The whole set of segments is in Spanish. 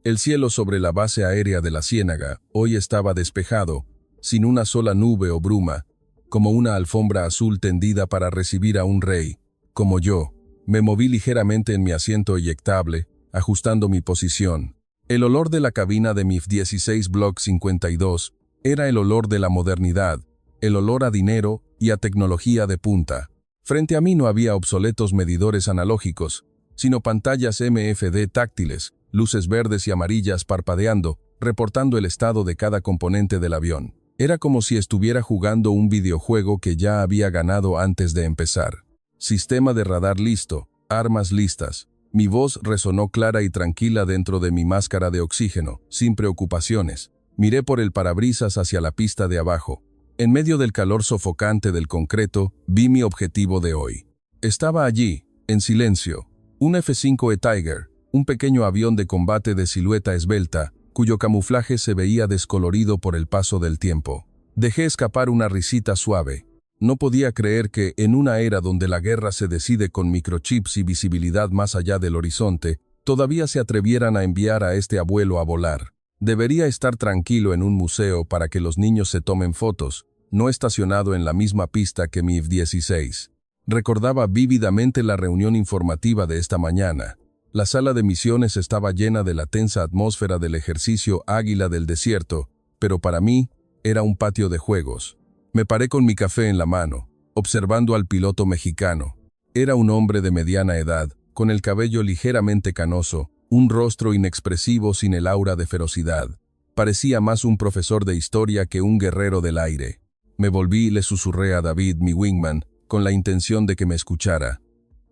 El cielo sobre la base aérea de la Ciénaga hoy estaba despejado, sin una sola nube o bruma, como una alfombra azul tendida para recibir a un rey, como yo. Me moví ligeramente en mi asiento eyectable, ajustando mi posición. El olor de la cabina de mi F-16 Block 52 era el olor de la modernidad, el olor a dinero y a tecnología de punta. Frente a mí no había obsoletos medidores analógicos, sino pantallas MFD táctiles, luces verdes y amarillas parpadeando, reportando el estado de cada componente del avión. Era como si estuviera jugando un videojuego que ya había ganado antes de empezar. Sistema de radar listo, armas listas. Mi voz resonó clara y tranquila dentro de mi máscara de oxígeno, sin preocupaciones. Miré por el parabrisas hacia la pista de abajo. En medio del calor sofocante del concreto, vi mi objetivo de hoy. Estaba allí, en silencio, un F-5E Tiger, un pequeño avión de combate de silueta esbelta, cuyo camuflaje se veía descolorido por el paso del tiempo. Dejé escapar una risita suave. No podía creer que, en una era donde la guerra se decide con microchips y visibilidad más allá del horizonte, todavía se atrevieran a enviar a este abuelo a volar. Debería estar tranquilo en un museo para que los niños se tomen fotos, no estacionado en la misma pista que mi F-16. Recordaba vívidamente la reunión informativa de esta mañana. La sala de misiones estaba llena de la tensa atmósfera del ejercicio Águila del Desierto, pero para mí era un patio de juegos. Me paré con mi café en la mano, observando al piloto mexicano. Era un hombre de mediana edad, con el cabello ligeramente canoso, un rostro inexpresivo sin el aura de ferocidad. Parecía más un profesor de historia que un guerrero del aire. Me volví y le susurré a David, mi wingman, con la intención de que me escuchara.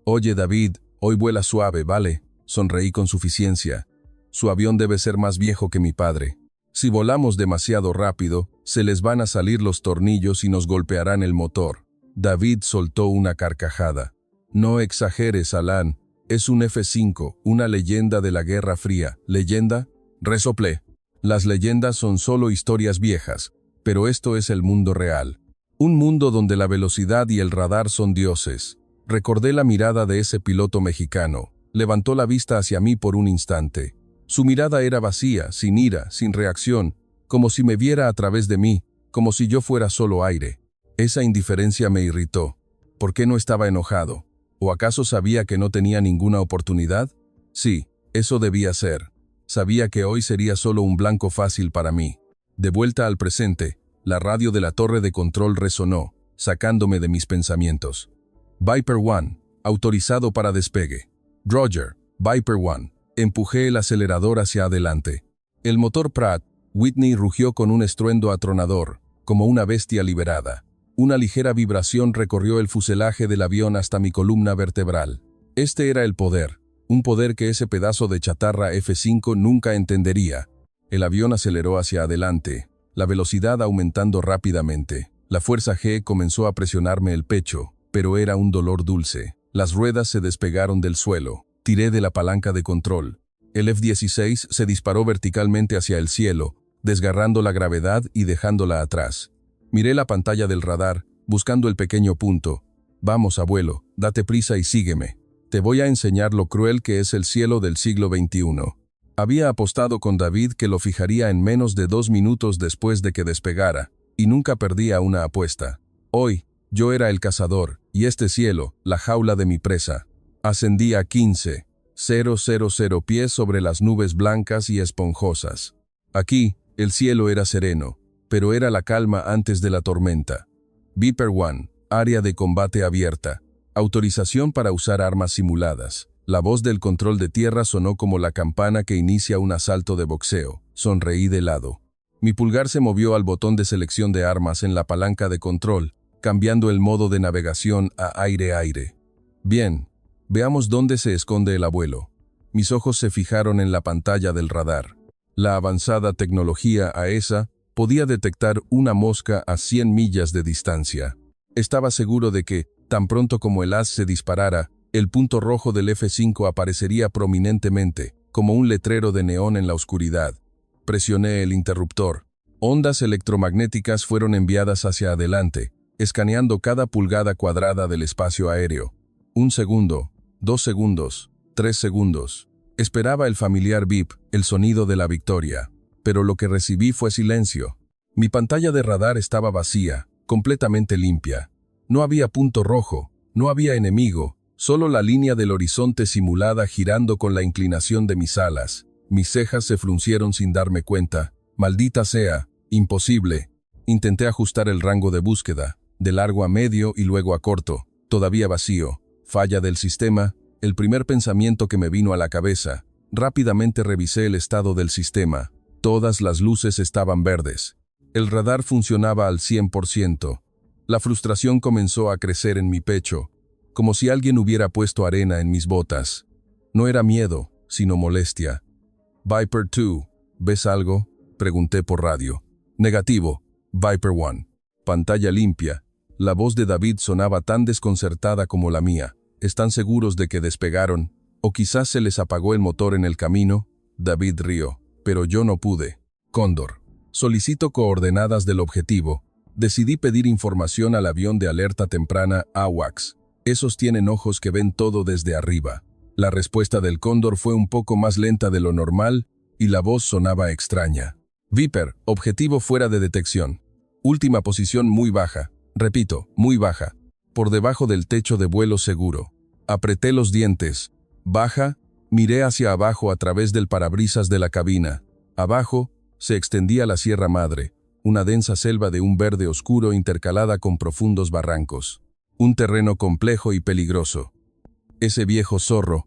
«Oye, David, hoy vuela suave, ¿vale?» Sonreí con suficiencia. Su avión debe ser más viejo que mi padre. Si volamos demasiado rápido, se les van a salir los tornillos y nos golpearán el motor. David soltó una carcajada. «No exageres, Alan. Es un F-5, una leyenda de la Guerra Fría». ¿Leyenda? Resoplé. Las leyendas son solo historias viejas, pero esto es el mundo real. Un mundo donde la velocidad y el radar son dioses. Recordé la mirada de ese piloto mexicano. Levantó la vista hacia mí por un instante. Su mirada era vacía, sin ira, sin reacción, como si me viera a través de mí, como si yo fuera solo aire. Esa indiferencia me irritó. ¿Por qué no estaba enojado? ¿O acaso sabía que no tenía ninguna oportunidad? Sí, eso debía ser. Sabía que hoy sería solo un blanco fácil para mí. De vuelta al presente, la radio de la torre de control resonó, sacándome de mis pensamientos. Viper 1, autorizado para despegue. Roger, Viper 1. Empujé el acelerador hacia adelante. El motor Pratt Whitney rugió con un estruendo atronador, como una bestia liberada. Una ligera vibración recorrió el fuselaje del avión hasta mi columna vertebral. Este era el poder, un poder que ese pedazo de chatarra F-5 nunca entendería. El avión aceleró hacia adelante, la velocidad aumentando rápidamente. La fuerza G comenzó a presionarme el pecho, pero era un dolor dulce. Las ruedas se despegaron del suelo. Tiré de la palanca de control. El F-16 se disparó verticalmente hacia el cielo, desgarrando la gravedad y dejándola atrás. Miré la pantalla del radar, buscando el pequeño punto. «Vamos, abuelo, date prisa y sígueme. Te voy a enseñar lo cruel que es el cielo del siglo XXI». Había apostado con David que lo fijaría en menos de 2 minutos después de que despegara, y nunca perdía una apuesta. Hoy, yo era el cazador, y este cielo, la jaula de mi presa. Ascendí a 15,000 pies sobre las nubes blancas y esponjosas. Aquí, el cielo era sereno, pero era la calma antes de la tormenta. Viper 1, área de combate abierta. Autorización para usar armas simuladas. La voz del control de tierra sonó como la campana que inicia un asalto de boxeo. Sonreí de lado. Mi pulgar se movió al botón de selección de armas en la palanca de control, cambiando el modo de navegación a aire-aire. Bien, veamos dónde se esconde el abuelo. Mis ojos se fijaron en la pantalla del radar. La avanzada tecnología AESA podía detectar una mosca a 100 millas de distancia. Estaba seguro de que, tan pronto como el haz se disparara, el punto rojo del F-5 aparecería prominentemente, como un letrero de neón en la oscuridad. Presioné el interruptor. Ondas electromagnéticas fueron enviadas hacia adelante, escaneando cada pulgada cuadrada del espacio aéreo. 1 segundo, 2 segundos, 3 segundos. Esperaba el familiar bip, el sonido de la victoria, pero lo que recibí fue silencio. Mi pantalla de radar estaba vacía, completamente limpia. No había punto rojo, no había enemigo, solo la línea del horizonte simulada girando con la inclinación de mis alas. Mis cejas se fruncieron sin darme cuenta. Maldita sea, imposible. Intenté ajustar el rango de búsqueda, de largo a medio y luego a corto, todavía vacío. Falla del sistema, el primer pensamiento que me vino a la cabeza. Rápidamente revisé el estado del sistema. Todas las luces estaban verdes. El radar funcionaba al 100%. La frustración comenzó a crecer en mi pecho, como si alguien hubiera puesto arena en mis botas. No era miedo, sino molestia. Viper 2, ¿ves algo?, pregunté por radio. Negativo, Viper 1. Pantalla limpia. La voz de David sonaba tan desconcertada como la mía. ¿Están seguros de que despegaron? ¿O quizás se les apagó el motor en el camino? David rió, pero yo no pude. Cóndor. Solicito coordenadas del objetivo. Decidí pedir información al avión de alerta temprana AWACS. Esos tienen ojos que ven todo desde arriba. La respuesta del Cóndor fue un poco más lenta de lo normal y la voz sonaba extraña. Viper, objetivo fuera de detección. Última posición muy baja. Repito, muy baja. Por debajo del techo de vuelo seguro. Apreté los dientes. Baja, miré hacia abajo a través del parabrisas de la cabina. Abajo, se extendía la Sierra Madre, una densa selva de un verde oscuro intercalada con profundos barrancos. Un terreno complejo y peligroso. Ese viejo zorro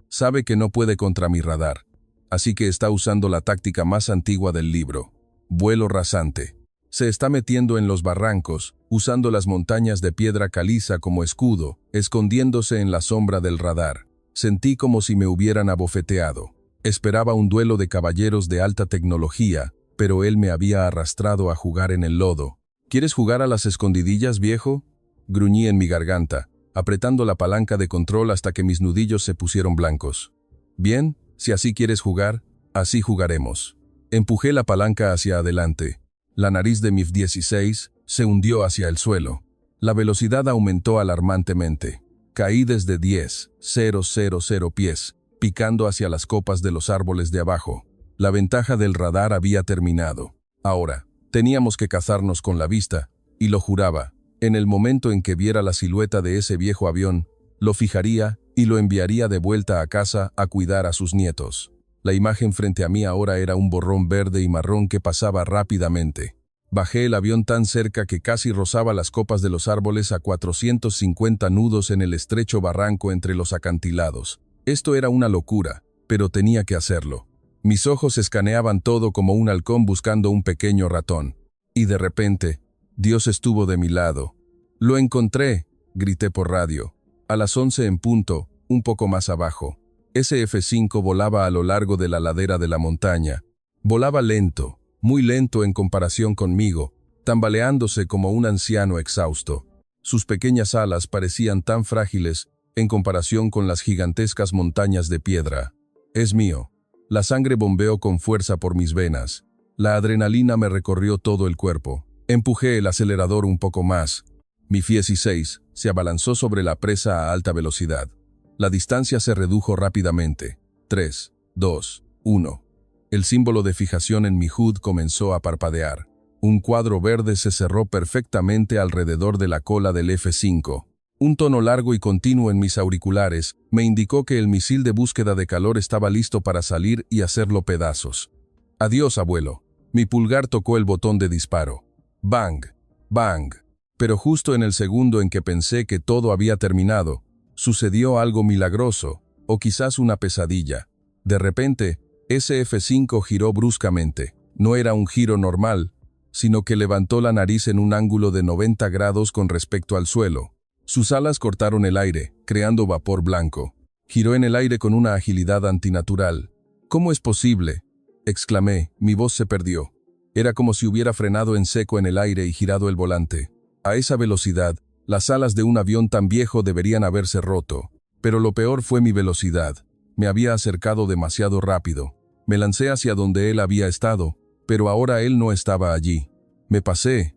sabe que no puede contra mi radar, así que está usando la táctica más antigua del libro. Vuelo rasante. Se está metiendo en los barrancos, usando las montañas de piedra caliza como escudo, escondiéndose en la sombra del radar. Sentí como si me hubieran abofeteado. Esperaba un duelo de caballeros de alta tecnología, pero él me había arrastrado a jugar en el lodo. ¿Quieres jugar a las escondidillas, viejo?, gruñí en mi garganta, apretando la palanca de control hasta que mis nudillos se pusieron blancos. Bien, si así quieres jugar, así jugaremos. Empujé la palanca hacia adelante. La nariz de mi F-16 se hundió hacia el suelo. La velocidad aumentó alarmantemente. Caí desde 10,000 pies, picando hacia las copas de los árboles de abajo. La ventaja del radar había terminado. Ahora, teníamos que cazarnos con la vista, y lo juraba. En el momento en que viera la silueta de ese viejo avión, lo fijaría y lo enviaría de vuelta a casa a cuidar a sus nietos. La imagen frente a mí ahora era un borrón verde y marrón que pasaba rápidamente. Bajé el avión tan cerca que casi rozaba las copas de los árboles a 450 nudos en el estrecho barranco entre los acantilados. Esto era una locura, pero tenía que hacerlo. Mis ojos escaneaban todo como un halcón buscando un pequeño ratón. Y de repente, Dios estuvo de mi lado. «Lo encontré», grité por radio. A las 11 en punto, un poco más abajo. Ese F-5 volaba a lo largo de la ladera de la montaña. Volaba lento, muy lento en comparación conmigo, tambaleándose como un anciano exhausto. Sus pequeñas alas parecían tan frágiles en comparación con las gigantescas montañas de piedra. «Es mío». La sangre bombeó con fuerza por mis venas. La adrenalina me recorrió todo el cuerpo. Empujé el acelerador un poco más. Mi F-16 se abalanzó sobre la presa a alta velocidad. La distancia se redujo rápidamente. 3, 2, 1. El símbolo de fijación en mi HUD comenzó a parpadear. Un cuadro verde se cerró perfectamente alrededor de la cola del F-5. Un tono largo y continuo en mis auriculares me indicó que el misil de búsqueda de calor estaba listo para salir y hacerlo pedazos. «Adiós, abuelo». Mi pulgar tocó el botón de disparo. Bang, bang. Pero justo en el segundo en que pensé que todo había terminado, sucedió algo milagroso, o quizás una pesadilla. De repente, ese F-5 giró bruscamente. No era un giro normal, sino que levantó la nariz en un ángulo de 90 grados con respecto al suelo. Sus alas cortaron el aire, creando vapor blanco. Giró en el aire con una agilidad antinatural. «¿Cómo es posible?», exclamé, mi voz se perdió. Era como si hubiera frenado en seco en el aire y girado el volante. A esa velocidad, las alas de un avión tan viejo deberían haberse roto. Pero lo peor fue mi velocidad. Me había acercado demasiado rápido. Me lancé hacia donde él había estado, pero ahora él no estaba allí. Me pasé,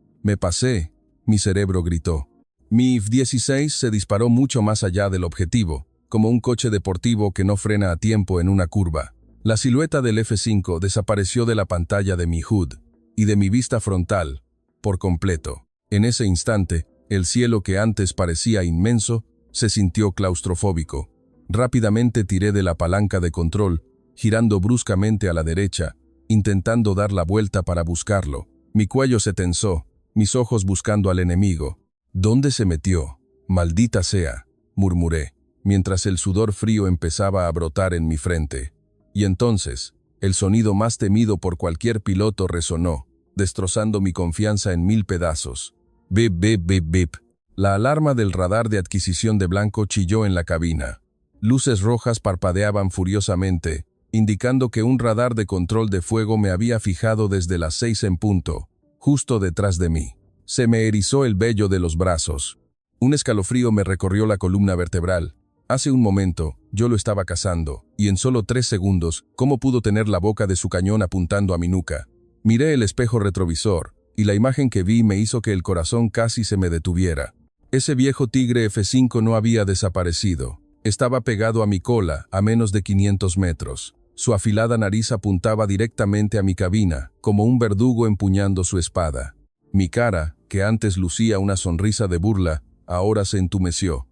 mi cerebro gritó. Mi F-16 se disparó mucho más allá del objetivo, como un coche deportivo que no frena a tiempo en una curva. La silueta del F-5 desapareció de la pantalla de mi HUD y de mi vista frontal, por completo. En ese instante, el cielo que antes parecía inmenso, se sintió claustrofóbico. Rápidamente tiré de la palanca de control, girando bruscamente a la derecha, intentando dar la vuelta para buscarlo. Mi cuello se tensó, mis ojos buscando al enemigo. ¿Dónde se metió? Maldita sea, murmuré, mientras el sudor frío empezaba a brotar en mi frente. Y entonces, el sonido más temido por cualquier piloto resonó, destrozando mi confianza en 1000 pedazos. Bip, bip, bip, bip. La alarma del radar de adquisición de blanco chilló en la cabina. Luces rojas parpadeaban furiosamente, indicando que un radar de control de fuego me había fijado desde las 6 en punto, justo detrás de mí. Se me erizó el vello de los brazos. Un escalofrío me recorrió la columna vertebral. Hace un momento, yo lo estaba cazando, y en solo 3 segundos, ¿cómo pudo tener la boca de su cañón apuntando a mi nuca? Miré el espejo retrovisor, y la imagen que vi me hizo que el corazón casi se me detuviera. Ese viejo tigre F-5 no había desaparecido. Estaba pegado a mi cola, a menos de 500 metros. Su afilada nariz apuntaba directamente a mi cabina, como un verdugo empuñando su espada. Mi cara, que antes lucía una sonrisa de burla, ahora se entumeció.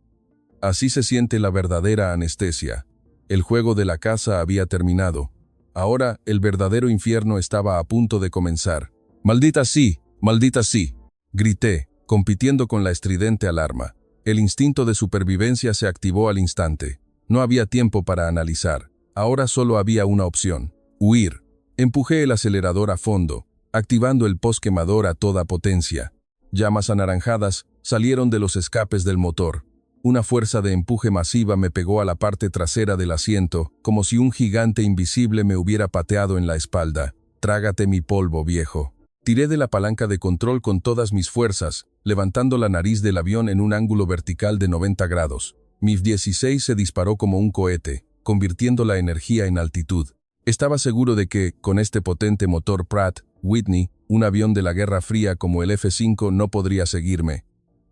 Así se siente la verdadera anestesia. El juego de la caza había terminado. Ahora el verdadero infierno estaba a punto de comenzar. ¡Maldita sí! ¡Maldita sí!, grité, compitiendo con la estridente alarma. El instinto de supervivencia se activó al instante. No había tiempo para analizar. Ahora solo había una opción: huir. Empujé el acelerador a fondo, activando el posquemador a toda potencia. Llamas anaranjadas salieron de los escapes del motor. Una fuerza de empuje masiva me pegó a la parte trasera del asiento, como si un gigante invisible me hubiera pateado en la espalda. Trágate mi polvo, viejo. Tiré de la palanca de control con todas mis fuerzas, levantando la nariz del avión en un ángulo vertical de 90 grados. Mi F-16 se disparó como un cohete, convirtiendo la energía en altitud. Estaba seguro de que, con este potente motor Pratt Whitney, un avión de la Guerra Fría como el F-5 no podría seguirme.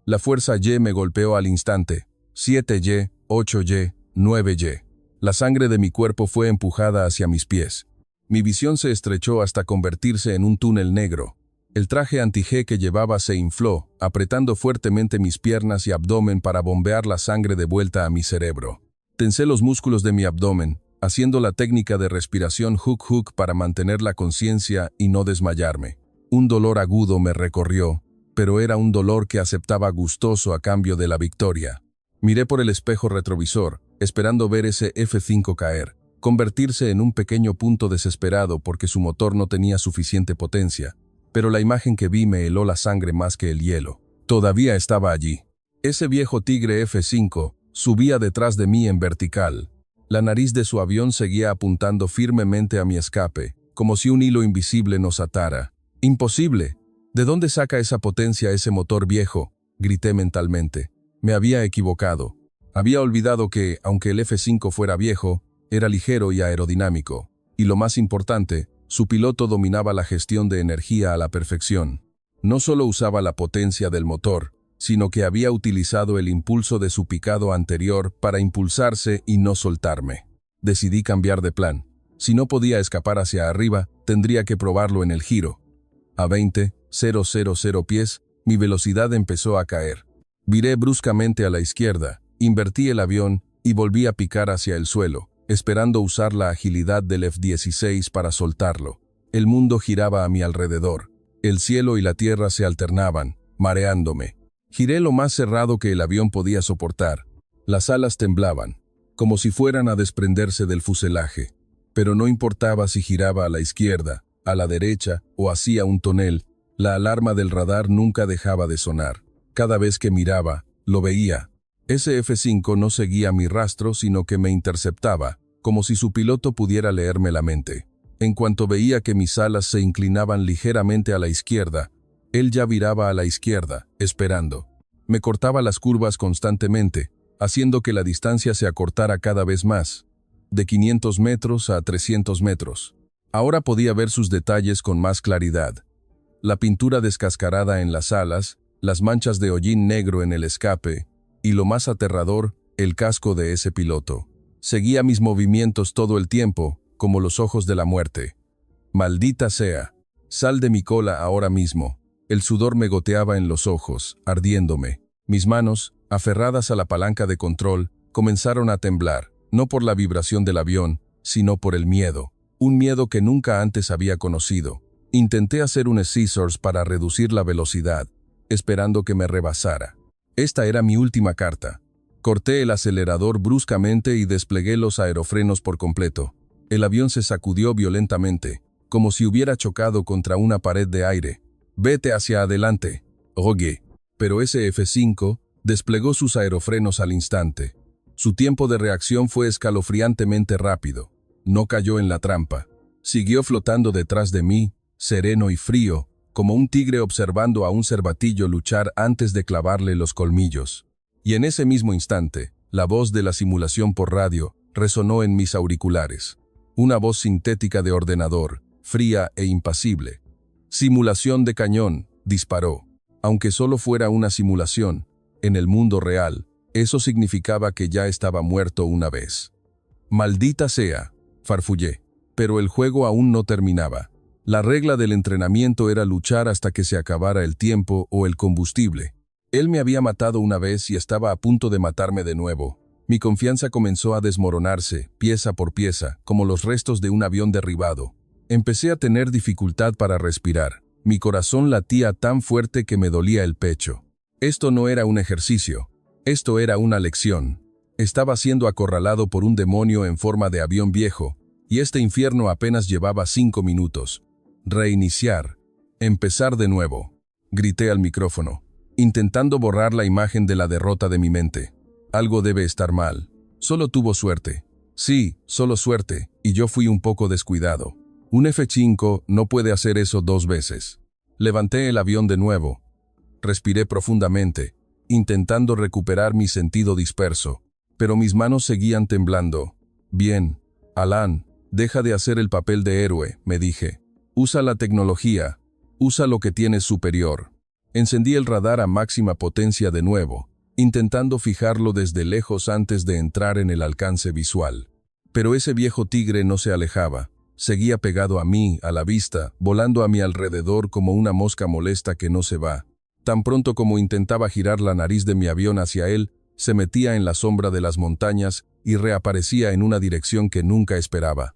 La fuerza Y me golpeó al instante. 7Y, 8Y, 9Y. La sangre de mi cuerpo fue empujada hacia mis pies. Mi visión se estrechó hasta convertirse en un túnel negro. El traje anti-G que llevaba se infló, apretando fuertemente mis piernas y abdomen para bombear la sangre de vuelta a mi cerebro. Tensé los músculos de mi abdomen, haciendo la técnica de respiración hook-hook para mantener la conciencia y no desmayarme. Un dolor agudo me recorrió, pero era un dolor que aceptaba gustoso a cambio de la victoria. Miré por el espejo retrovisor, esperando ver ese F-5 caer, convertirse en un pequeño punto desesperado porque su motor no tenía suficiente potencia, pero la imagen que vi me heló la sangre más que el hielo. Todavía estaba allí. Ese viejo tigre F-5 subía detrás de mí en vertical. La nariz de su avión seguía apuntando firmemente a mi escape, como si un hilo invisible nos atara. ¡Imposible! ¿De dónde saca esa potencia ese motor viejo?, grité mentalmente. Me había equivocado. Había olvidado que, aunque el F-5 fuera viejo, era ligero y aerodinámico. Y lo más importante, su piloto dominaba la gestión de energía a la perfección. No solo usaba la potencia del motor, sino que había utilizado el impulso de su picado anterior para impulsarse y no soltarme. Decidí cambiar de plan. Si no podía escapar hacia arriba, tendría que probarlo en el giro. A 20,000 pies, mi velocidad empezó a caer. Viré bruscamente a la izquierda, invertí el avión y volví a picar hacia el suelo, esperando usar la agilidad del F-16 para soltarlo. El mundo giraba a mi alrededor. El cielo y la tierra se alternaban, mareándome. Giré lo más cerrado que el avión podía soportar. Las alas temblaban, como si fueran a desprenderse del fuselaje. Pero no importaba si giraba a la izquierda, a la derecha o hacía un tonel, la alarma del radar nunca dejaba de sonar. Cada vez que miraba, lo veía. Ese F-5 no seguía mi rastro, sino que me interceptaba, como si su piloto pudiera leerme la mente. En cuanto veía que mis alas se inclinaban ligeramente a la izquierda, él ya viraba a la izquierda, esperando. Me cortaba las curvas constantemente, haciendo que la distancia se acortara cada vez más, de 500 metros a 300 metros. Ahora podía ver sus detalles con más claridad. La pintura descascarada en las alas, las manchas de hollín negro en el escape, y lo más aterrador, el casco de ese piloto. Seguía mis movimientos todo el tiempo, como los ojos de la muerte. Maldita sea. Sal de mi cola ahora mismo. El sudor me goteaba en los ojos, ardiéndome. Mis manos, aferradas a la palanca de control, comenzaron a temblar, no por la vibración del avión, sino por el miedo. Un miedo que nunca antes había conocido. Intenté hacer un scissors para reducir la velocidad, esperando que me rebasara. Esta era mi última carta. Corté el acelerador bruscamente y desplegué los aerofrenos por completo. El avión se sacudió violentamente, como si hubiera chocado contra una pared de aire. «Vete hacia adelante», rogué. Pero ese F-5 desplegó sus aerofrenos al instante. Su tiempo de reacción fue escalofriantemente rápido. No cayó en la trampa. Siguió flotando detrás de mí, sereno y frío, como un tigre observando a un cervatillo luchar antes de clavarle los colmillos. Y en ese mismo instante, la voz de la simulación por radio resonó en mis auriculares. Una voz sintética de ordenador, fría e impasible. «Simulación de cañón», disparó. Aunque solo fuera una simulación, en el mundo real, eso significaba que ya estaba muerto una vez. «Maldita sea», farfullé. Pero el juego aún no terminaba. La regla del entrenamiento era luchar hasta que se acabara el tiempo o el combustible. Él me había matado una vez y estaba a punto de matarme de nuevo. Mi confianza comenzó a desmoronarse, pieza por pieza, como los restos de un avión derribado. Empecé a tener dificultad para respirar. Mi corazón latía tan fuerte que me dolía el pecho. Esto no era un ejercicio. Esto era una lección. Estaba siendo acorralado por un demonio en forma de avión viejo, y este infierno apenas llevaba 5 minutos. Reiniciar. Empezar de nuevo. Grité al micrófono, intentando borrar la imagen de la derrota de mi mente. Algo debe estar mal. Solo tuvo suerte. Sí, solo suerte, y yo fui un poco descuidado. Un F-5 no puede hacer eso 2 veces. Levanté el avión de nuevo. Respiré profundamente, intentando recuperar mi sentido disperso, pero mis manos seguían temblando. «Bien, Alan, deja de hacer el papel de héroe», me dije. «Usa la tecnología, usa lo que tienes superior». Encendí el radar a máxima potencia de nuevo, intentando fijarlo desde lejos antes de entrar en el alcance visual. Pero ese viejo tigre no se alejaba. Seguía pegado a mí, a la vista, volando a mi alrededor como una mosca molesta que no se va. Tan pronto como intentaba girar la nariz de mi avión hacia él, se metía en la sombra de las montañas y reaparecía en una dirección que nunca esperaba.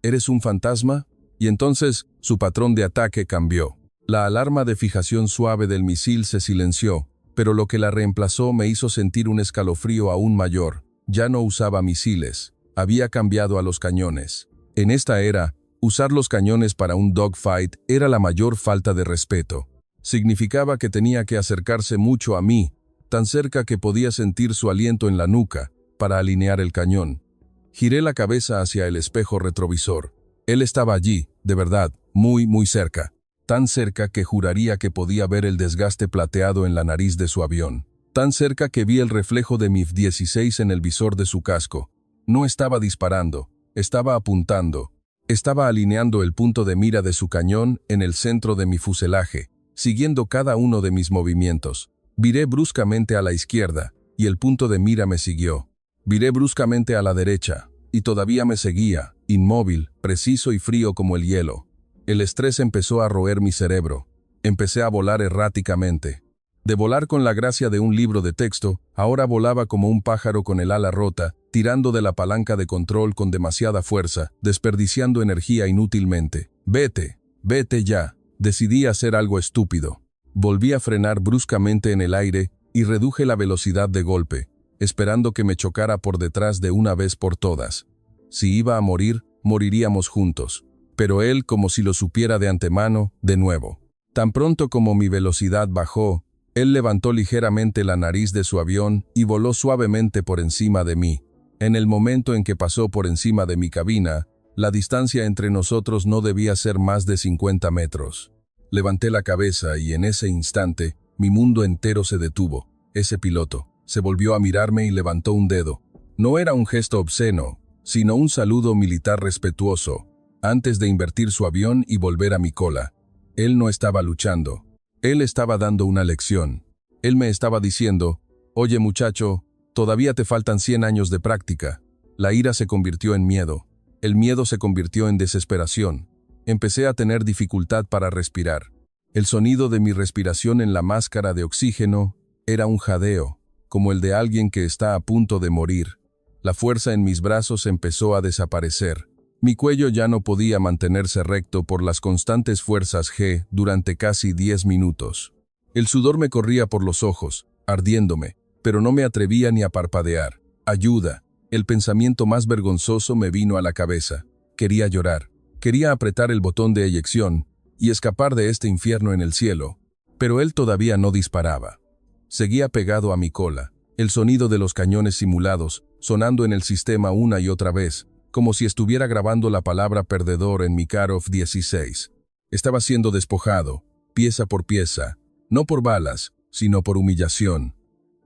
«¿Eres un fantasma?» Y entonces su patrón de ataque cambió. La alarma de fijación suave del misil se silenció, pero lo que la reemplazó me hizo sentir un escalofrío aún mayor. Ya no usaba misiles, había cambiado a los cañones. En esta era, usar los cañones para un dogfight era la mayor falta de respeto. Significaba que tenía que acercarse mucho a mí, tan cerca que podía sentir su aliento en la nuca, para alinear el cañón. Giré la cabeza hacia el espejo retrovisor. Él estaba allí, de verdad, muy, muy cerca. Tan cerca que juraría que podía ver el desgaste plateado en la nariz de su avión. Tan cerca que vi el reflejo de mi F-16 en el visor de su casco. No estaba disparando, estaba apuntando. Estaba alineando el punto de mira de su cañón en el centro de mi fuselaje, siguiendo cada uno de mis movimientos. Viré bruscamente a la izquierda, y el punto de mira me siguió. Viré bruscamente a la derecha, y todavía me seguía, inmóvil, preciso y frío como el hielo. El estrés empezó a roer mi cerebro. Empecé a volar erráticamente. De volar con la gracia de un libro de texto, ahora volaba como un pájaro con el ala rota, tirando de la palanca de control con demasiada fuerza, desperdiciando energía inútilmente. «Vete, vete ya». Decidí hacer algo estúpido. Volví a frenar bruscamente en el aire y reduje la velocidad de golpe, esperando que me chocara por detrás de una vez por todas. Si iba a morir, moriríamos juntos. Pero él, como si lo supiera de antemano, de nuevo. Tan pronto como mi velocidad bajó, él levantó ligeramente la nariz de su avión y voló suavemente por encima de mí. En el momento en que pasó por encima de mi cabina, la distancia entre nosotros no debía ser más de 50 metros. Levanté la cabeza y en ese instante, mi mundo entero se detuvo. Ese piloto se volvió a mirarme y levantó un dedo. No era un gesto obsceno, sino un saludo militar respetuoso, antes de invertir su avión y volver a mi cola. Él no estaba luchando. Él estaba dando una lección. Él me estaba diciendo: «Oye muchacho, Todavía te faltan 100 años de práctica. La ira se convirtió en miedo. El miedo se convirtió en desesperación. Empecé a tener dificultad para respirar. El sonido de mi respiración en la máscara de oxígeno era un jadeo, como el de alguien que está a punto de morir. La fuerza en mis brazos empezó a desaparecer. Mi cuello ya no podía mantenerse recto por las constantes fuerzas G durante casi 10 minutos. El sudor me corría por los ojos, ardiéndome, pero no me atrevía ni a parpadear. ¡Ayuda! El pensamiento más vergonzoso me vino a la cabeza. Quería llorar. Quería apretar el botón de eyección y escapar de este infierno en el cielo, pero él todavía no disparaba. Seguía pegado a mi cola, el sonido de los cañones simulados, sonando en el sistema una y otra vez, como si estuviera grabando la palabra perdedor en mi Karov 16. Estaba siendo despojado, pieza por pieza, no por balas, sino por humillación.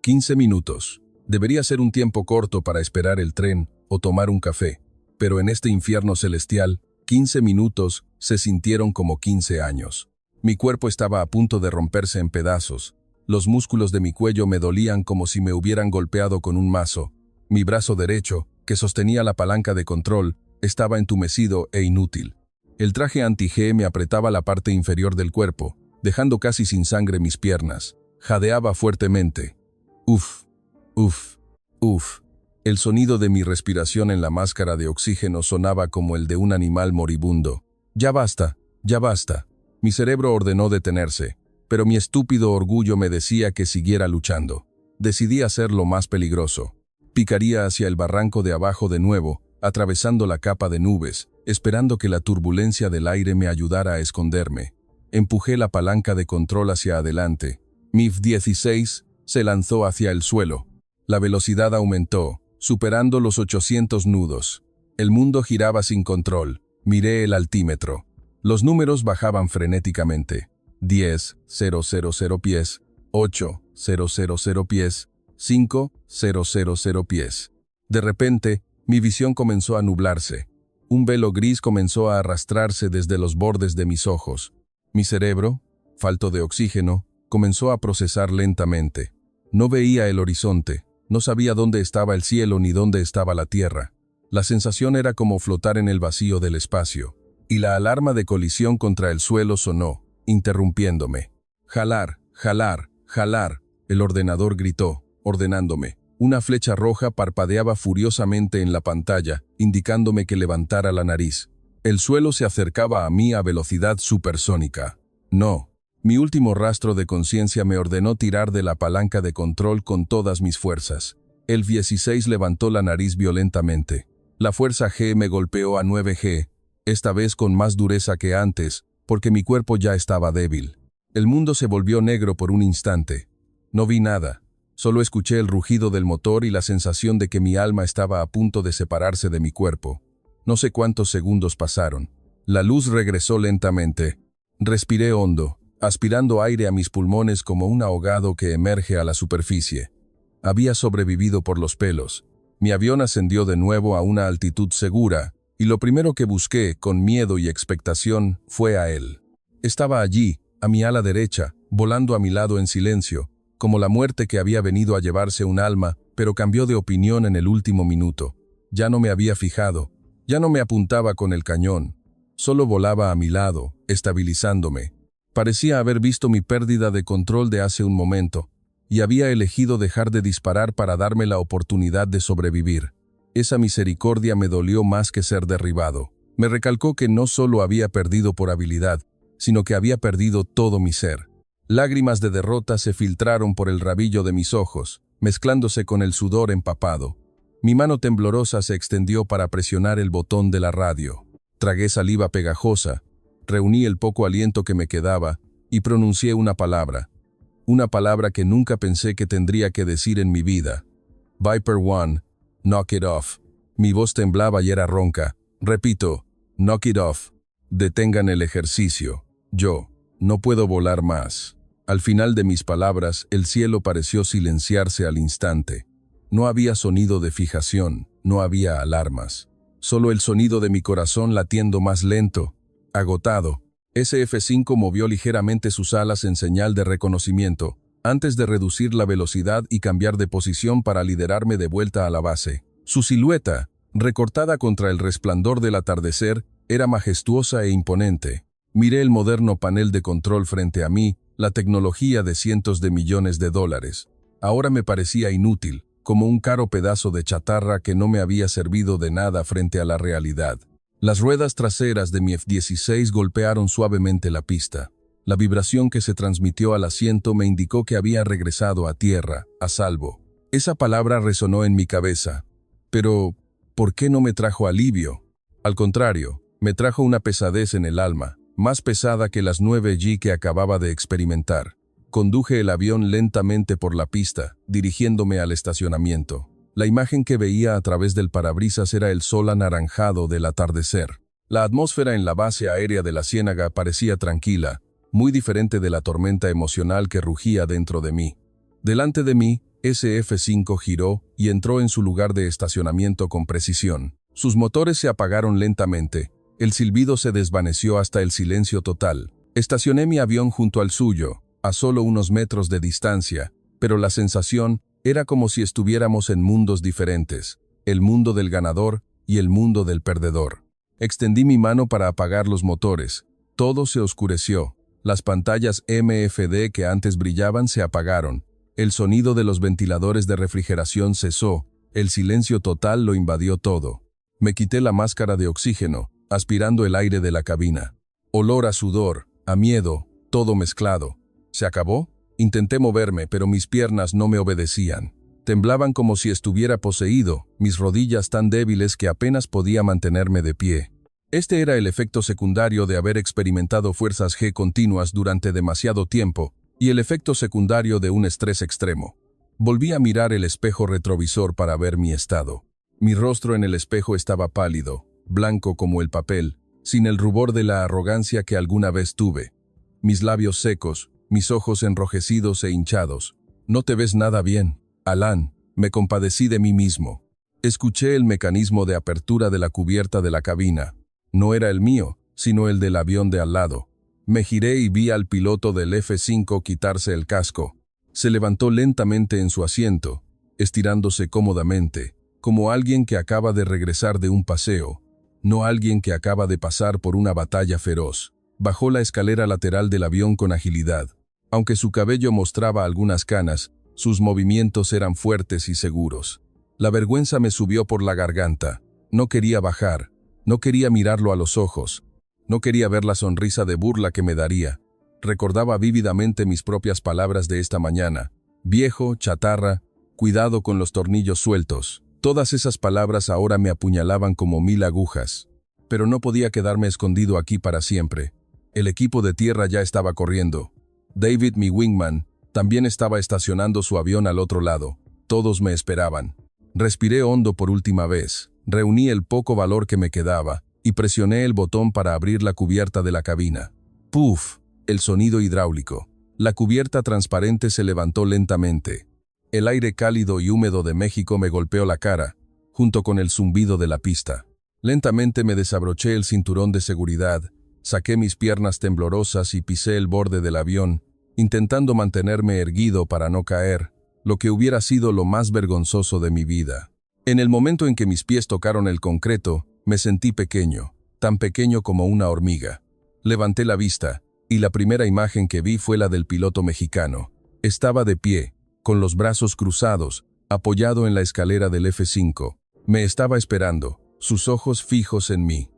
15 minutos. Debería ser un tiempo corto para esperar el tren o tomar un café, pero en este infierno celestial, 15 minutos se sintieron como 15 años. Mi cuerpo estaba a punto de romperse en pedazos. Los músculos de mi cuello me dolían como si me hubieran golpeado con un mazo. Mi brazo derecho, que sostenía la palanca de control, estaba entumecido e inútil. El traje anti-G me apretaba la parte inferior del cuerpo, dejando casi sin sangre mis piernas. Jadeaba fuertemente. Uf, uf, uf. El sonido de mi respiración en la máscara de oxígeno sonaba como el de un animal moribundo. Ya basta, ya basta. Mi cerebro ordenó detenerse, pero mi estúpido orgullo me decía que siguiera luchando. Decidí hacerlo más peligroso. Picaría hacia el barranco de abajo de nuevo, atravesando la capa de nubes, esperando que la turbulencia del aire me ayudara a esconderme. Empujé la palanca de control hacia adelante. Mi F-16 se lanzó hacia el suelo. La velocidad aumentó, superando los 800 nudos. El mundo giraba sin control. Miré el altímetro. Los números bajaban frenéticamente. 10,000 pies, 8,000 pies, 5,000 pies. De repente, mi visión comenzó a nublarse. Un velo gris comenzó a arrastrarse desde los bordes de mis ojos. Mi cerebro, falto de oxígeno, comenzó a procesar lentamente. No veía el horizonte. No sabía dónde estaba el cielo ni dónde estaba la tierra. La sensación era como flotar en el vacío del espacio. Y la alarma de colisión contra el suelo sonó, interrumpiéndome. Jalar, jalar, jalar. El ordenador gritó, ordenándome. Una flecha roja parpadeaba furiosamente en la pantalla, indicándome que levantara la nariz. El suelo se acercaba a mí a velocidad supersónica. No. Mi último rastro de conciencia me ordenó tirar de la palanca de control con todas mis fuerzas. El 16 levantó la nariz violentamente. La fuerza G me golpeó a 9G, esta vez con más dureza que antes, porque mi cuerpo ya estaba débil. El mundo se volvió negro por un instante. No vi nada. Solo escuché el rugido del motor y la sensación de que mi alma estaba a punto de separarse de mi cuerpo. No sé cuántos segundos pasaron. La luz regresó lentamente. Respiré hondo, aspirando aire a mis pulmones como un ahogado que emerge a la superficie. Había sobrevivido por los pelos. Mi avión ascendió de nuevo a una altitud segura, y lo primero que busqué, con miedo y expectación, fue a él. Estaba allí, a mi ala derecha, volando a mi lado en silencio, como la muerte que había venido a llevarse un alma, pero cambió de opinión en el último minuto. Ya no me había fijado, ya no me apuntaba con el cañón, solo volaba a mi lado, estabilizándome. Parecía haber visto mi pérdida de control de hace un momento, y había elegido dejar de disparar para darme la oportunidad de sobrevivir. Esa misericordia me dolió más que ser derribado. Me recalcó que no solo había perdido por habilidad, sino que había perdido todo mi ser. Lágrimas de derrota se filtraron por el rabillo de mis ojos, mezclándose con el sudor empapado. Mi mano temblorosa se extendió para presionar el botón de la radio. Tragué saliva pegajosa, reuní el poco aliento que me quedaba y pronuncié una palabra que nunca pensé que tendría que decir en mi vida. Viper 1, knock it off. Mi voz temblaba y era ronca. Repito, knock it off. Detengan el ejercicio. Yo no puedo volar más. Al final de mis palabras, el cielo pareció silenciarse al instante. No había sonido de fijación, no había alarmas. Solo el sonido de mi corazón latiendo más lento. Agotado, ese F-5 movió ligeramente sus alas en señal de reconocimiento, antes de reducir la velocidad y cambiar de posición para liderarme de vuelta a la base. Su silueta, recortada contra el resplandor del atardecer, era majestuosa e imponente. Miré el moderno panel de control frente a mí, la tecnología de cientos de millones de dólares. Ahora me parecía inútil, como un caro pedazo de chatarra que no me había servido de nada frente a la realidad. Las ruedas traseras de mi F-16 golpearon suavemente la pista. La vibración que se transmitió al asiento me indicó que había regresado a tierra, a salvo. Esa palabra resonó en mi cabeza. Pero, ¿por qué no me trajo alivio? Al contrario, me trajo una pesadez en el alma, más pesada que las 9G que acababa de experimentar. Conduje el avión lentamente por la pista, dirigiéndome al estacionamiento. La imagen que veía a través del parabrisas era el sol anaranjado del atardecer. La atmósfera en la base aérea de la Ciénaga parecía tranquila, muy diferente de la tormenta emocional que rugía dentro de mí. Delante de mí, ese F-5 giró y entró en su lugar de estacionamiento con precisión. Sus motores se apagaron lentamente, el silbido se desvaneció hasta el silencio total. Estacioné mi avión junto al suyo, a solo unos metros de distancia, pero la sensación era como si estuviéramos en mundos diferentes, el mundo del ganador y el mundo del perdedor. Extendí mi mano para apagar los motores. Todo se oscureció. Las pantallas MFD que antes brillaban se apagaron. El sonido de los ventiladores de refrigeración cesó. El silencio total lo invadió todo. Me quité la máscara de oxígeno, aspirando el aire de la cabina. Olor a sudor, a miedo, todo mezclado. ¿Se acabó? Intenté moverme, pero mis piernas no me obedecían. Temblaban como si estuviera poseído, mis rodillas tan débiles que apenas podía mantenerme de pie. Este era el efecto secundario de haber experimentado fuerzas G continuas durante demasiado tiempo y el efecto secundario de un estrés extremo. Volví a mirar el espejo retrovisor para ver mi estado. Mi rostro en el espejo estaba pálido, blanco como el papel, sin el rubor de la arrogancia que alguna vez tuve. Mis labios secos, mis ojos enrojecidos e hinchados. «No te ves nada bien, Alan», me compadecí de mí mismo. Escuché el mecanismo de apertura de la cubierta de la cabina. No era el mío, sino el del avión de al lado. Me giré y vi al piloto del F-5 quitarse el casco. Se levantó lentamente en su asiento, estirándose cómodamente, como alguien que acaba de regresar de un paseo, no alguien que acaba de pasar por una batalla feroz. Bajó la escalera lateral del avión con agilidad. Aunque su cabello mostraba algunas canas, sus movimientos eran fuertes y seguros. La vergüenza me subió por la garganta. No quería bajar, no quería mirarlo a los ojos, no quería ver la sonrisa de burla que me daría. Recordaba vívidamente mis propias palabras de esta mañana. Viejo, chatarra, cuidado con los tornillos sueltos. Todas esas palabras ahora me apuñalaban como 1000 agujas. Pero no podía quedarme escondido aquí para siempre. El equipo de tierra ya estaba corriendo. David, mi wingman, también estaba estacionando su avión al otro lado. Todos me esperaban. Respiré hondo por última vez, reuní el poco valor que me quedaba y presioné el botón para abrir la cubierta de la cabina. ¡Puf! El sonido hidráulico. La cubierta transparente se levantó lentamente. El aire cálido y húmedo de México me golpeó la cara, junto con el zumbido de la pista. Lentamente me desabroché el cinturón de seguridad, saqué mis piernas temblorosas y pisé el borde del avión, intentando mantenerme erguido para no caer, lo que hubiera sido lo más vergonzoso de mi vida. En el momento en que mis pies tocaron el concreto, me sentí pequeño, tan pequeño como una hormiga. Levanté la vista, y la primera imagen que vi fue la del piloto mexicano. Estaba de pie, con los brazos cruzados, apoyado en la escalera del F-5. Me estaba esperando, sus ojos fijos en mí.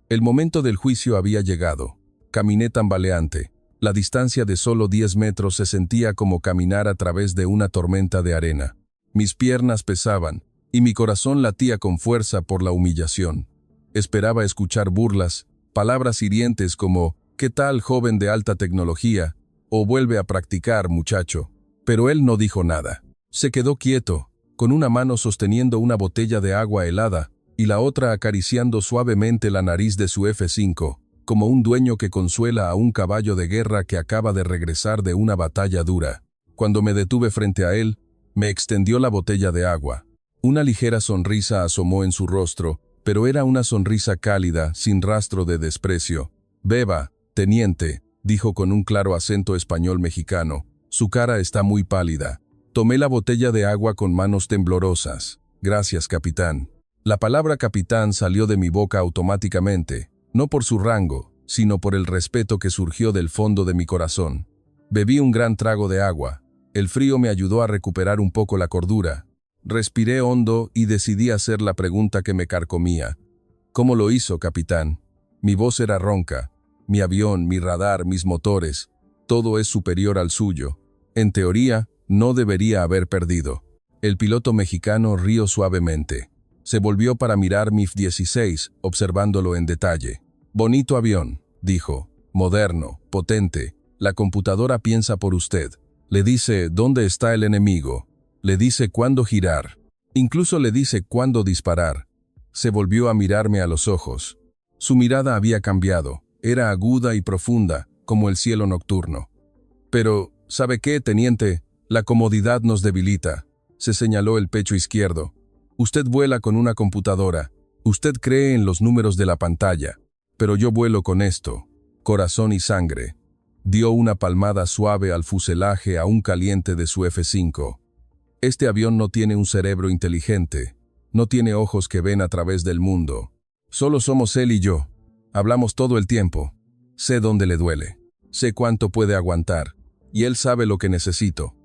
El momento del juicio había llegado. Caminé tambaleante. La distancia de solo 10 metros se sentía como caminar a través de una tormenta de arena. Mis piernas pesaban, y mi corazón latía con fuerza por la humillación. Esperaba escuchar burlas, palabras hirientes como «¿Qué tal, joven de alta tecnología?» o «Vuelve a practicar, muchacho». Pero él no dijo nada. Se quedó quieto, con una mano sosteniendo una botella de agua helada y la otra acariciando suavemente la nariz de su F-5, como un dueño que consuela a un caballo de guerra que acaba de regresar de una batalla dura. Cuando me detuve frente a él, me extendió la botella de agua. Una ligera sonrisa asomó en su rostro, pero era una sonrisa cálida, sin rastro de desprecio. «Beba, teniente», dijo con un claro acento español mexicano. Su cara está muy pálida. Tomé la botella de agua con manos temblorosas. Gracias, capitán. La palabra capitán salió de mi boca automáticamente, no por su rango, sino por el respeto que surgió del fondo de mi corazón. Bebí un gran trago de agua. El frío me ayudó a recuperar un poco la cordura. Respiré hondo y decidí hacer la pregunta que me carcomía. ¿Cómo lo hizo, capitán? Mi voz era ronca. Mi avión, mi radar, mis motores, todo es superior al suyo. En teoría, no debería haber perdido. El piloto mexicano rió suavemente. Se volvió para mirar mi F-16, observándolo en detalle. Bonito avión, dijo. Moderno, potente. La computadora piensa por usted. Le dice dónde está el enemigo. Le dice cuándo girar. Incluso le dice cuándo disparar. Se volvió a mirarme a los ojos. Su mirada había cambiado. Era aguda y profunda, como el cielo nocturno. Pero, ¿sabe qué, teniente? La comodidad nos debilita. Se señaló el pecho izquierdo. Usted vuela con una computadora. Usted cree en los números de la pantalla. Pero yo vuelo con esto. Corazón y sangre. Dio una palmada suave al fuselaje aún caliente de su F-5. Este avión no tiene un cerebro inteligente. No tiene ojos que ven a través del mundo. Solo somos él y yo. Hablamos todo el tiempo. Sé dónde le duele. Sé cuánto puede aguantar. Y él sabe lo que necesito.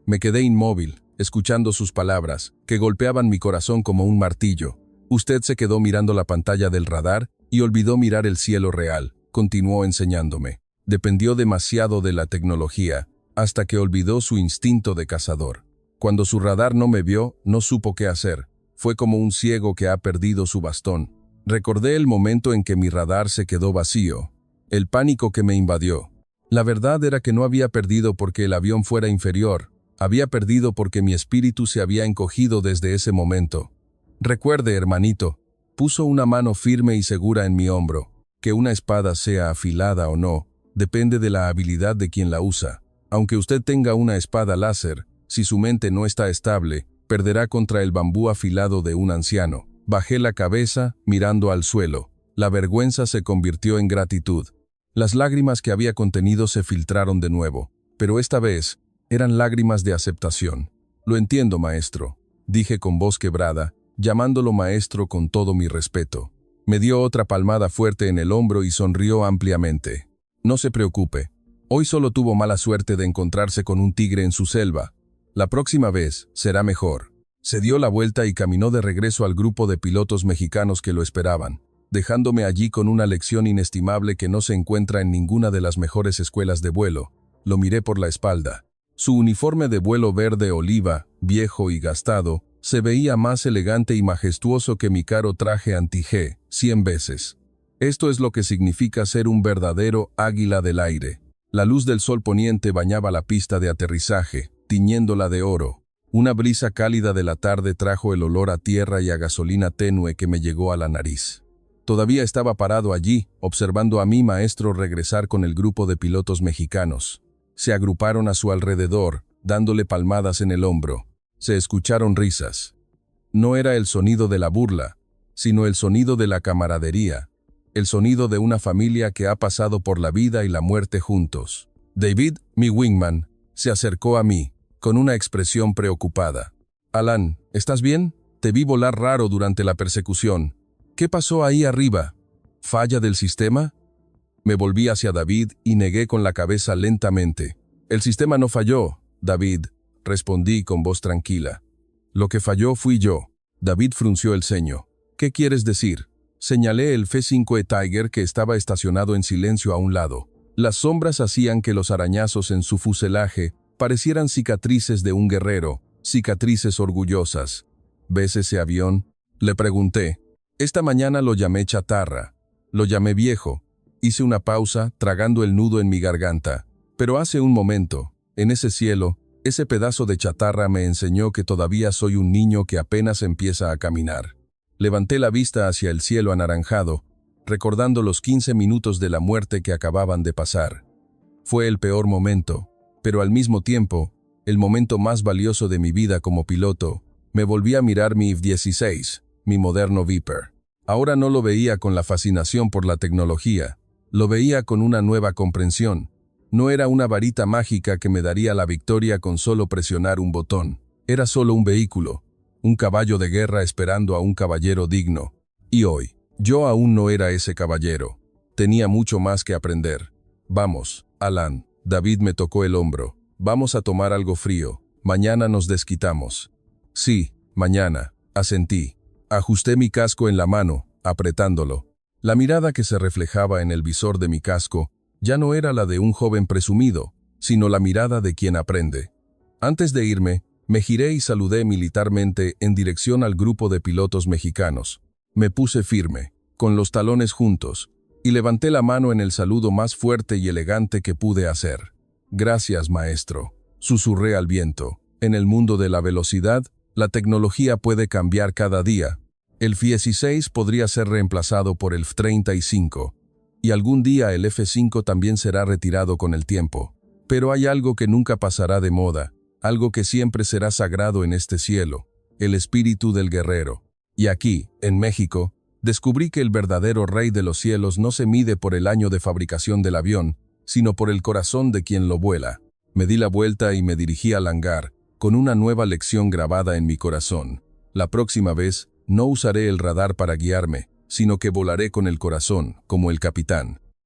Me quedé inmóvil, escuchando sus palabras, que golpeaban mi corazón como un martillo. Usted se quedó mirando la pantalla del radar y olvidó mirar el cielo real, continuó enseñándome. Dependió demasiado de la tecnología, hasta que olvidó su instinto de cazador. Cuando su radar no me vio, no supo qué hacer. Fue como un ciego que ha perdido su bastón. Recordé el momento en que mi radar se quedó vacío, el pánico que me invadió. La verdad era que no había perdido porque el avión fuera inferior, había perdido porque mi espíritu se había encogido desde ese momento. Recuerde, hermanito, puso una mano firme y segura en mi hombro, que una espada sea afilada o no, depende de la habilidad de quien la usa. Aunque usted tenga una espada láser, si su mente no está estable, perderá contra el bambú afilado de un anciano. Bajé la cabeza, mirando al suelo. La vergüenza se convirtió en gratitud. Las lágrimas que había contenido se filtraron de nuevo, pero esta vez eran lágrimas de aceptación. Lo entiendo, maestro, dije con voz quebrada, llamándolo maestro con todo mi respeto. Me dio otra palmada fuerte en el hombro y sonrió ampliamente. No se preocupe. Hoy solo tuvo mala suerte de encontrarse con un tigre en su selva. La próxima vez será mejor. Se dio la vuelta y caminó de regreso al grupo de pilotos mexicanos que lo esperaban, dejándome allí con una lección inestimable que no se encuentra en ninguna de las mejores escuelas de vuelo. Lo miré por la espalda. Su uniforme de vuelo verde oliva, viejo y gastado, se veía más elegante y majestuoso que mi caro traje anti-G, 100 veces. Esto es lo que significa ser un verdadero águila del aire. La luz del sol poniente bañaba la pista de aterrizaje, tiñéndola de oro. Una brisa cálida de la tarde trajo el olor a tierra y a gasolina tenue que me llegó a la nariz. Todavía estaba parado allí, observando a mi maestro regresar con el grupo de pilotos mexicanos. Se agruparon a su alrededor, dándole palmadas en el hombro. Se escucharon risas. No era el sonido de la burla, sino el sonido de la camaradería, el sonido de una familia que ha pasado por la vida y la muerte juntos. David, mi wingman, se acercó a mí, con una expresión preocupada. Alan, ¿estás bien? Te vi volar raro durante la persecución. ¿Qué pasó ahí arriba? ¿Falla del sistema? Me volví hacia David y negué con la cabeza lentamente. El sistema no falló, David, respondí con voz tranquila. Lo que falló fui yo. David frunció el ceño. ¿Qué quieres decir? Señalé el F-5E Tiger que estaba estacionado en silencio a un lado. Las sombras hacían que los arañazos en su fuselaje parecieran cicatrices de un guerrero, cicatrices orgullosas. ¿Ves ese avión? Le pregunté. Esta mañana lo llamé chatarra. Lo llamé viejo. Hice una pausa, tragando el nudo en mi garganta. Pero hace un momento, en ese cielo, ese pedazo de chatarra me enseñó que todavía soy un niño que apenas empieza a caminar. Levanté la vista hacia el cielo anaranjado, recordando los 15 minutos de la muerte que acababan de pasar. Fue el peor momento, pero al mismo tiempo, el momento más valioso de mi vida como piloto. Me volví a mirar mi F-16, mi moderno Viper. Ahora no lo veía con la fascinación por la tecnología, lo veía con una nueva comprensión. No era una varita mágica que me daría la victoria con solo presionar un botón. Era solo un vehículo, un caballo de guerra esperando a un caballero digno. Y hoy, yo aún no era ese caballero. Tenía mucho más que aprender. Vamos, Alan. David me tocó el hombro. Vamos a tomar algo frío. Mañana nos desquitamos. Sí, mañana, asentí. Ajusté mi casco en la mano, apretándolo. La mirada que se reflejaba en el visor de mi casco ya no era la de un joven presumido, sino la mirada de quien aprende. Antes de irme, me giré y saludé militarmente en dirección al grupo de pilotos mexicanos. Me puse firme, con los talones juntos, y levanté la mano en el saludo más fuerte y elegante que pude hacer. Gracias, maestro, susurré al viento. En el mundo de la velocidad, la tecnología puede cambiar cada día. El F-16 podría ser reemplazado por el F-35, y algún día el F-5 también será retirado con el tiempo. Pero hay algo que nunca pasará de moda, algo que siempre será sagrado en este cielo, el espíritu del guerrero. Y aquí, en México, descubrí que el verdadero rey de los cielos no se mide por el año de fabricación del avión, sino por el corazón de quien lo vuela. Me di la vuelta y me dirigí al hangar, con una nueva lección grabada en mi corazón. La próxima vez, no usaré el radar para guiarme, sino que volaré con el corazón, como el capitán.